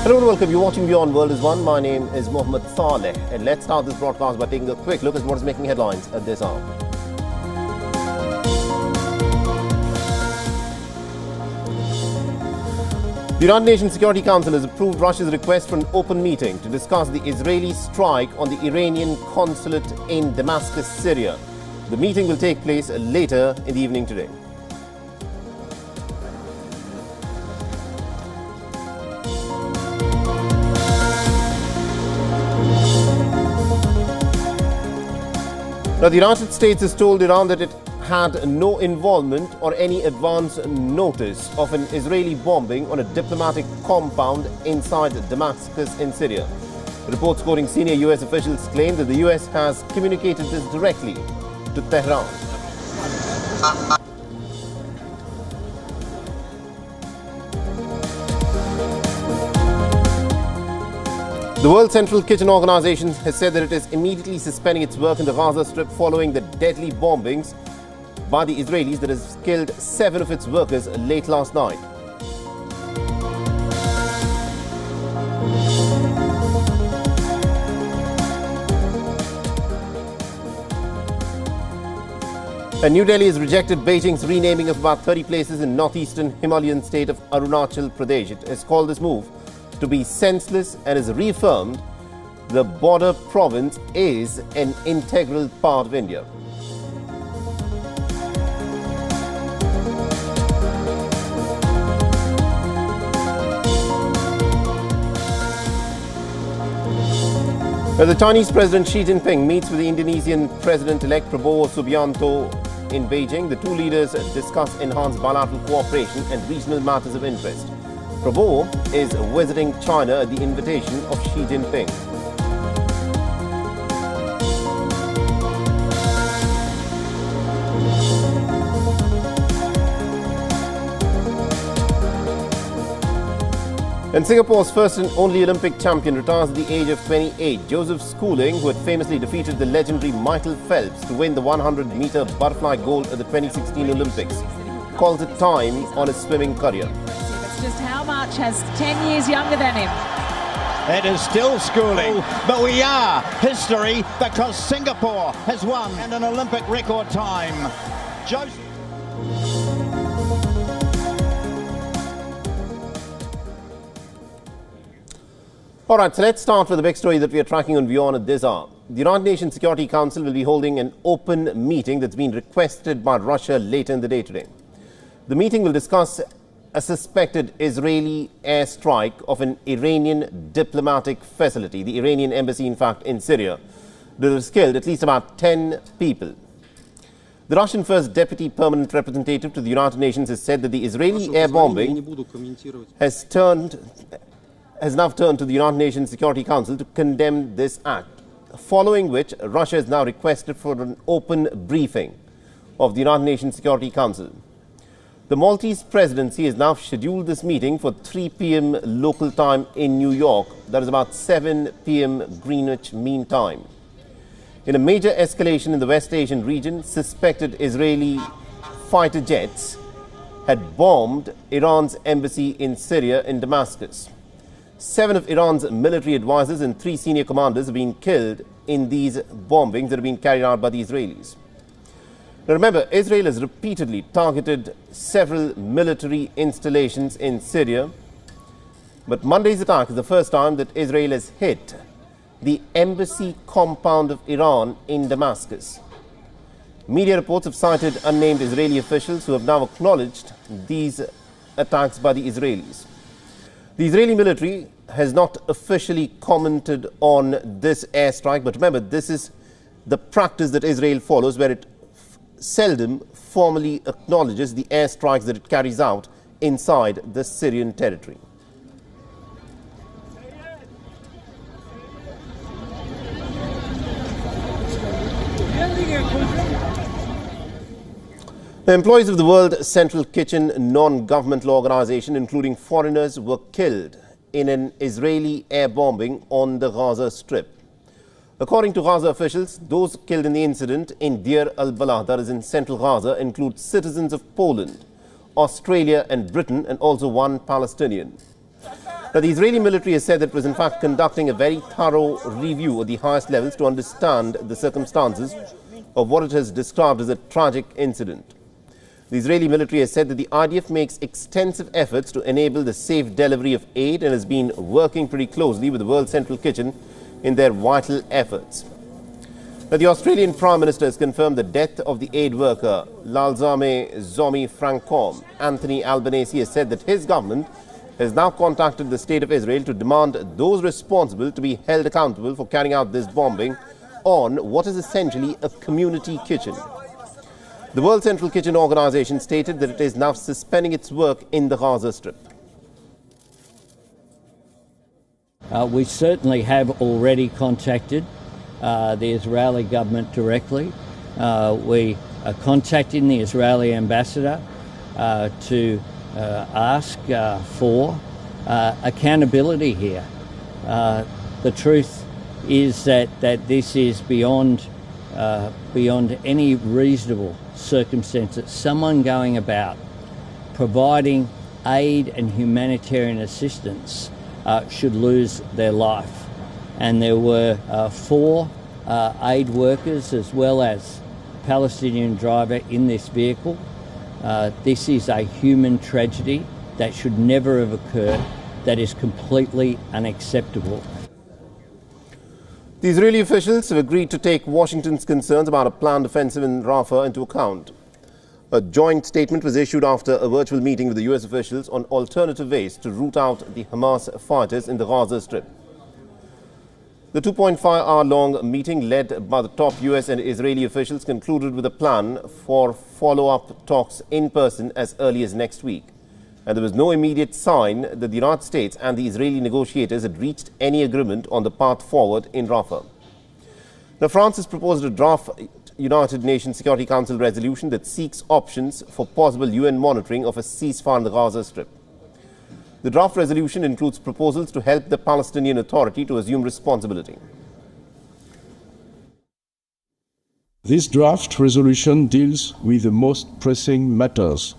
Hello and welcome. You're watching WION World is One. My name is Mohammed Saleh, and let's start this broadcast by taking a quick look at what is making headlines at this hour. The United Nations Security Council has approved Russia's request for an open meeting to discuss the Israeli strike on the Iranian consulate in Damascus, Syria. The meeting will take place later in the evening today. Now, the United States has told Iran that it had no involvement or any advance notice of an Israeli bombing on a diplomatic compound inside Damascus in Syria. Reports quoting senior US officials claim that the US has communicated this directly to Tehran. The World Central Kitchen Organization has said that it is immediately suspending its work in the Gaza Strip following the deadly bombings by the Israelis that has killed 7 of its workers late last night. And New Delhi has rejected Beijing's renaming of about 30 places in northeastern Himalayan state of Arunachal Pradesh. It has called this move to be senseless and has reaffirmed the border province is an integral part of India. The Chinese President Xi Jinping meets with the Indonesian President-elect Prabowo Subianto in Beijing. The two leaders discuss enhanced bilateral cooperation and regional matters of interest. Prabowo is visiting China at the invitation of Xi Jinping. And Singapore's first and only Olympic champion retires at the age of 28. Joseph Schooling, who had famously defeated the legendary Michael Phelps to win the 100-meter butterfly gold at the 2016 Olympics, calls it time on his swimming career. Just how much has 10 years younger than him? It is still Schooling, but we are history because Singapore has won and an Olympic record time. All right, so let's start with the big story that we are tracking on WION at this hour. The United Nations Security Council will be holding an open meeting that's been requested by Russia later in the day today. The meeting will discuss a suspected Israeli airstrike of an Iranian diplomatic facility, the Iranian embassy, in fact, in Syria, that has killed at least about 10 people. The Russian first deputy permanent representative to the United Nations has said that the Israeli air bombing has now turned to the United Nations Security Council to condemn this act, following which Russia has now requested for an open briefing of the United Nations Security Council. The Maltese presidency has now scheduled this meeting for 3 p.m. local time in New York. That is about 7 p.m. Greenwich Mean Time. In a major escalation in the West Asian region, suspected Israeli fighter jets had bombed Iran's embassy in Syria in Damascus. 7 of Iran's military advisors and 3 senior commanders have been killed in these bombings that have been carried out by the Israelis. Now remember, Israel has repeatedly targeted several military installations in Syria, but Monday's attack is the first time that Israel has hit the embassy compound of Iran in Damascus. Media reports have cited unnamed Israeli officials who have now acknowledged these attacks by the Israelis. The Israeli military has not officially commented on this airstrike, but remember, this is the practice that Israel follows, where it seldom formally acknowledges the airstrikes that it carries out inside the Syrian territory. The employees of the World Central Kitchen non-governmental organization, including foreigners, were killed in an Israeli air bombing on the Gaza Strip. According to Gaza officials, those killed in the incident in Deir al-Balah, that is in central Gaza, include citizens of Poland, Australia and Britain, and also 1 Palestinian. Now, the Israeli military has said that it was in fact conducting a very thorough review at the highest levels to understand the circumstances of what it has described as a tragic incident. The Israeli military has said that the IDF makes extensive efforts to enable the safe delivery of aid and has been working pretty closely with the World Central Kitchen in their vital efforts. Now, the Australian Prime Minister has confirmed the death of the aid worker Lalzame Zomi Francoum. Anthony Albanese has said that his government has now contacted the State of Israel to demand those responsible to be held accountable for carrying out this bombing on what is essentially a community kitchen. The World Central Kitchen organization stated that it is now suspending its work in the Gaza Strip. We certainly have already contacted the Israeli government directly. We are contacting the Israeli ambassador to ask for accountability here. The truth is that this is beyond any reasonable circumstances. Someone going about providing aid and humanitarian assistance should lose their life. And there were 4 aid workers as well as Palestinian driver in this vehicle. This is a human tragedy that should never have occurred, that is completely unacceptable. The Israeli officials have agreed to take Washington's concerns about a planned offensive in Rafah into account. A joint statement was issued after a virtual meeting with the US officials on alternative ways to root out the Hamas fighters in the Gaza Strip. The 2.5-hour-long meeting led by the top US and Israeli officials concluded with a plan for follow-up talks in person as early as next week. And there was no immediate sign that the United States and the Israeli negotiators had reached any agreement on the path forward in Rafah. Now, France has proposed a draft United Nations Security Council resolution that seeks options for possible UN monitoring of a ceasefire in the Gaza Strip. The draft resolution includes proposals to help the Palestinian Authority to assume responsibility. This draft resolution deals with the most pressing matters.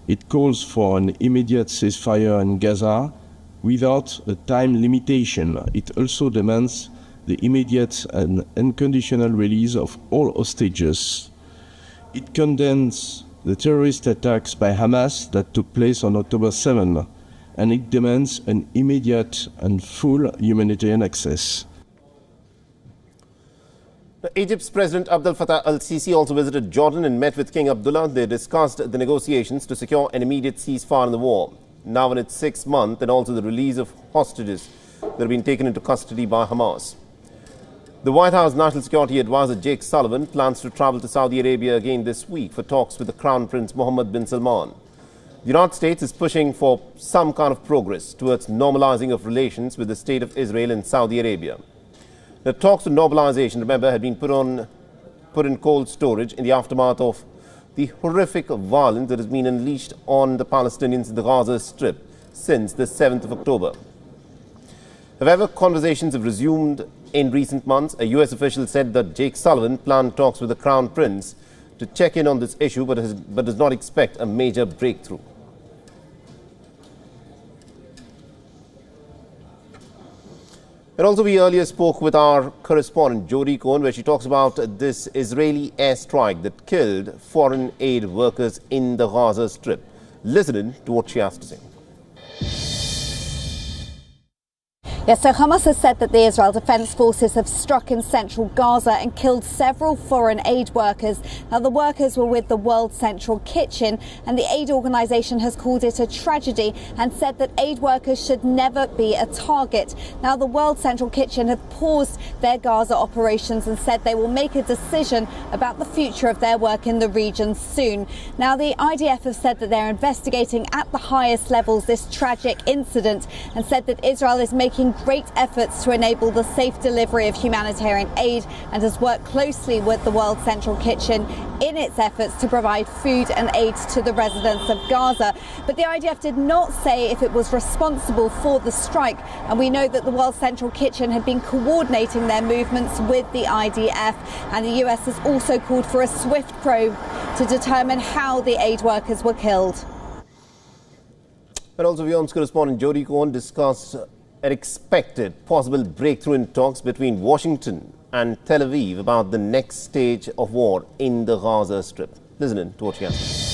It calls for an immediate ceasefire in Gaza without a time limitation. It also demands the immediate and unconditional release of all hostages. It condemns the terrorist attacks by Hamas that took place on October 7, and it demands an immediate and full humanitarian access. Egypt's President Abdel Fattah al-Sisi also visited Jordan and met with King Abdullah. They discussed the negotiations to secure an immediate ceasefire in the war, now in its 6th month, and also the release of hostages that have been taken into custody by Hamas. The White House National Security Advisor Jake Sullivan plans to travel to Saudi Arabia again this week for talks with the Crown Prince Mohammed bin Salman. The United States is pushing for some kind of progress towards normalizing of relations with the State of Israel and Saudi Arabia. The talks to normalization, remember, had been put in cold storage in the aftermath of the horrific violence that has been unleashed on the Palestinians in the Gaza Strip since the 7th of October. However, conversations have resumed in recent months. A US official said that Jake Sullivan planned talks with the Crown Prince to check in on this issue, but does not expect a major breakthrough. And also, we earlier spoke with our correspondent, Jodie Cohen, where she talks about this Israeli airstrike that killed foreign aid workers in the Gaza Strip. Listen to what she has to say. Yes, so Hamas has said that the Israel Defense Forces have struck in central Gaza and killed several foreign aid workers. Now, the workers were with the World Central Kitchen, and the aid organisation has called it a tragedy and said that aid workers should never be a target. Now, the World Central Kitchen have paused their Gaza operations and said they will make a decision about the future of their work in the region soon. Now, the IDF have said that they're investigating at the highest levels this tragic incident and said that Israel is making great efforts to enable the safe delivery of humanitarian aid and has worked closely with the World Central Kitchen in its efforts to provide food and aid to the residents of Gaza. But the IDF did not say if it was responsible for the strike, and we know that the World Central Kitchen had been coordinating their movements with the IDF, and the US has also called for a swift probe to determine how the aid workers were killed. And also, WION's correspondent Jody Cohen discussed an expected possible breakthrough in talks between Washington and Tel Aviv about the next stage of war in the Gaza Strip. Listen in to what she has.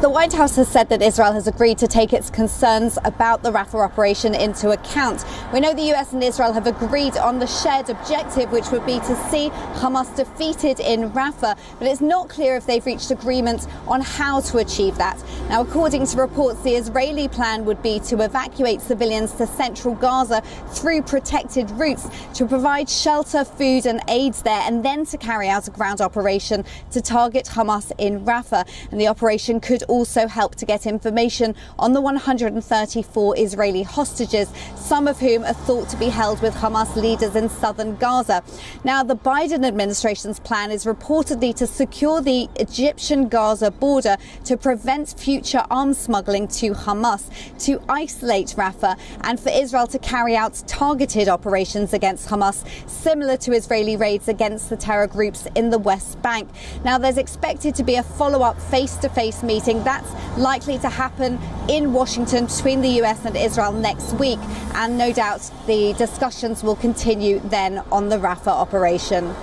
The White House has said that Israel has agreed to take its concerns about the Rafah operation into account. We know the US and Israel have agreed on the shared objective, which would be to see Hamas defeated in Rafah, but it's not clear if they've reached agreement on how to achieve that. Now, according to reports, the Israeli plan would be to evacuate civilians to central Gaza through protected routes to provide shelter, food and aids there, and then to carry out a ground operation to target Hamas in Rafah. And the operation could also help to get information on the 134 Israeli hostages, some of whom are thought to be held with Hamas leaders in southern Gaza. Now, the Biden administration's plan is reportedly to secure the Egyptian-Gaza border to prevent future arms smuggling to Hamas, to isolate Rafah, and for Israel to carry out targeted operations against Hamas, similar to Israeli raids against the terror groups in the West Bank. Now, there's expected to be a follow-up face-to-face meeting that's likely to happen in Washington between the US and Israel next week, and no doubt the discussions will continue then on the Rafah operation.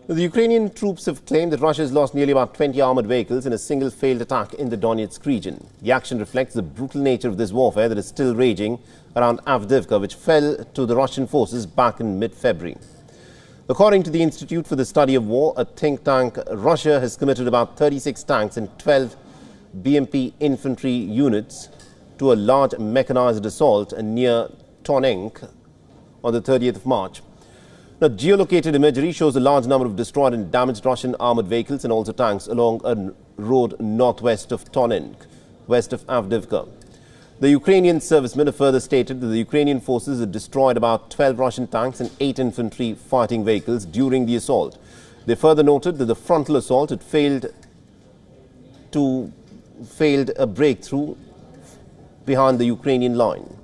The Ukrainian troops have claimed that Russia has lost nearly about 20 armoured vehicles in a single failed attack in the Donetsk region. The action reflects the brutal nature of this warfare that is still raging around Avdiivka, which fell to the Russian forces back in mid-February. According to the Institute for the Study of War, a think tank, Russia has committed about 36 tanks and 12 BMP infantry units to a large mechanized assault near Tonenk on the 30th of March. Now, geolocated imagery shows a large number of destroyed and damaged Russian armoured vehicles and also tanks along a road northwest of Tonenk, west of Avdiivka. The Ukrainian servicemen have further stated that the Ukrainian forces had destroyed about 12 Russian tanks and 8 infantry fighting vehicles during the assault. They further noted that the frontal assault had failed a breakthrough behind the Ukrainian line.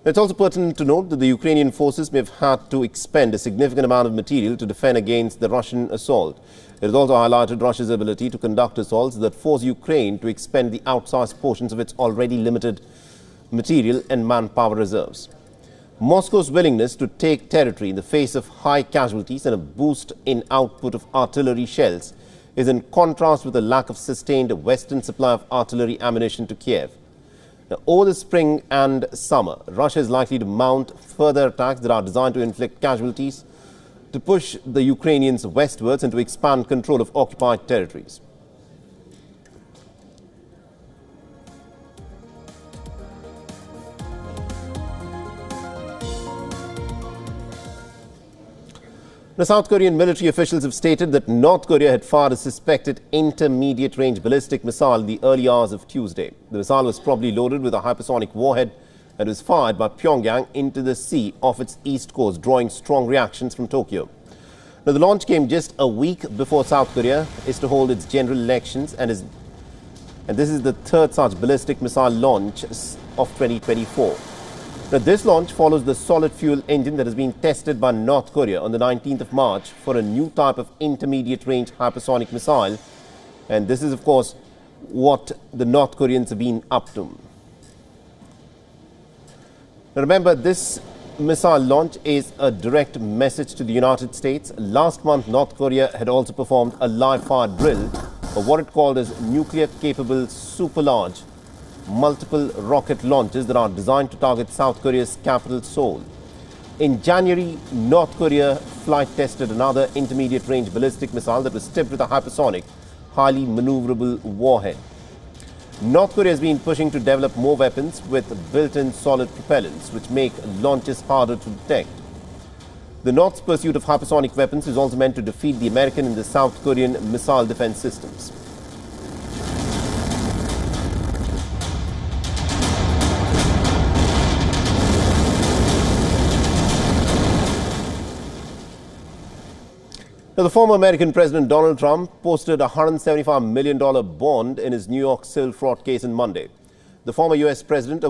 It's also pertinent to note that the Ukrainian forces may have had to expend a significant amount of material to defend against the Russian assault. It has also highlighted Russia's ability to conduct assaults that force Ukraine to expend the outsized portions of its already limited material and manpower reserves. Moscow's willingness to take territory in the face of high casualties and a boost in output of artillery shells is in contrast with the lack of sustained Western supply of artillery ammunition to Kiev. Now, over the spring and summer, Russia is likely to mount further attacks that are designed to inflict casualties, to push the Ukrainians westwards and to expand control of occupied territories. The South Korean military officials have stated that North Korea had fired a suspected intermediate-range ballistic missile in the early hours of Tuesday. The missile was probably loaded with a hypersonic warhead and was fired by Pyongyang into the sea off its east coast, drawing strong reactions from Tokyo. Now, the launch came just a week before South Korea is to hold its general elections, and this is the third such ballistic missile launch of 2024. Now, this launch follows the solid fuel engine that has been tested by North Korea on the 19th of March for a new type of intermediate-range hypersonic missile. And this is, of course, what the North Koreans have been up to. Now, remember, this missile launch is a direct message to the United States. Last month, North Korea had also performed a live-fire drill of what it called as nuclear-capable super-large multiple rocket launches that are designed to target South Korea's capital, Seoul. In January, North Korea flight tested another intermediate-range ballistic missile that was tipped with a hypersonic, highly maneuverable warhead. North Korea has been pushing to develop more weapons with built-in solid propellants, which make launches harder to detect. The North's pursuit of hypersonic weapons is also meant to defeat the American and the South Korean missile defense systems. Now, the former American President Donald Trump posted a $175 million bond in his New York civil fraud case on Monday. The former U.S. president